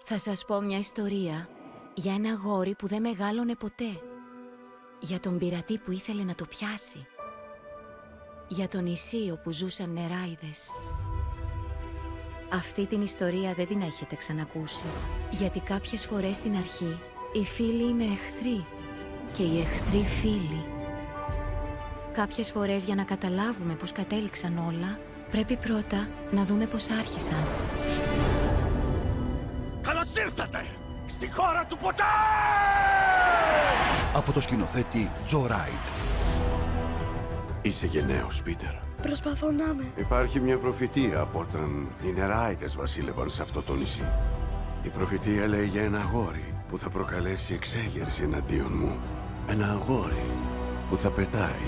Θα σας πω μια ιστορία για ένα αγόρι που δεν μεγάλωνε ποτέ. Για τον πειρατή που ήθελε να το πιάσει. Για το νησί όπου ζούσαν νεράιδες. Αυτή την ιστορία δεν την έχετε ξανακούσει. Γιατί κάποιες φορές στην αρχή οι φίλοι είναι εχθροί και οι εχθροί φίλοι. Κάποιες φορές για να καταλάβουμε πώς κατέληξαν όλα, πρέπει πρώτα να δούμε πώς άρχισαν. Καλώς ήρθατε στη χώρα του ποτέ! Από το σκηνοθέτη Τζο Ράιτ. Είσαι γενναίος, Πίτερ. Προσπαθώ να είμαι. Υπάρχει μια προφητεία από όταν οι νεράιδες βασίλευαν σε αυτό το νησί. Η προφητεία λέει για ένα αγόρι που θα προκαλέσει εξέγερση εναντίον μου. Ένα αγόρι που θα πετάει.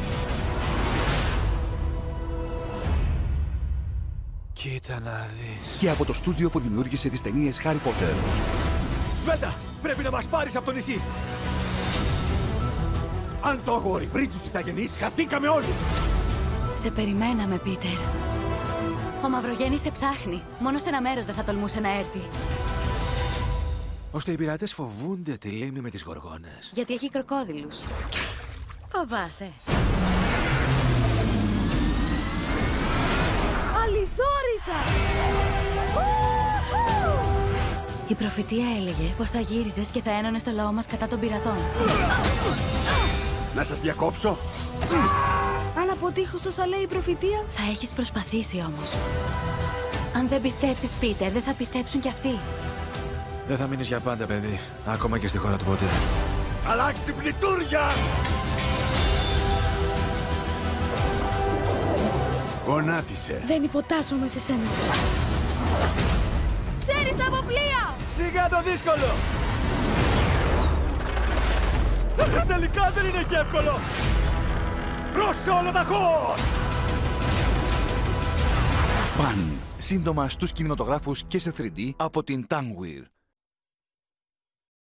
Κοίτα να δεις. Και από το στούντιο που δημιούργησε τις ταινίες Harry Potter. Σβέντα, πρέπει να μας πάρεις από το νησί. Αν το αγόρι βρει τους ηθαγενείς, χαθήκαμε όλοι! Σε περιμέναμε, Πίτερ. Ο Μαυρογέννης σε ψάχνει. Μόνο σε ένα μέρος δεν θα τολμούσε να έρθει. Ώστε οι πειρατές φοβούνται τη λίμνη με τις γοργόνες. Γιατί έχει κροκόδιλους. Φοβάσαι. Αληθόρισα! Η προφητεία έλεγε πως θα γύριζες και θα ένωνες το λαό μας κατά των πειρατών. Να σας διακόψω! Αν αποτύχω όσα λέει η προφητεία... Θα έχεις προσπαθήσει όμως. Αν δεν πιστέψεις, Πίτερ, δεν θα πιστέψουν κι αυτοί. Δεν θα μείνεις για πάντα, παιδί. Ακόμα και στη χώρα του ποτέ. Αλλάξει πλητούρια! Γονάτισε! Δεν υποτάσσομαι σε σένα. Ξέρεις από πλοία! Σιγά το δύσκολο! Τελικά δεν είναι και εύκολο! Προς όλο ταχώς! Παν. Σύντομα στους κινηματογράφους και σε 3D από την Tangweer.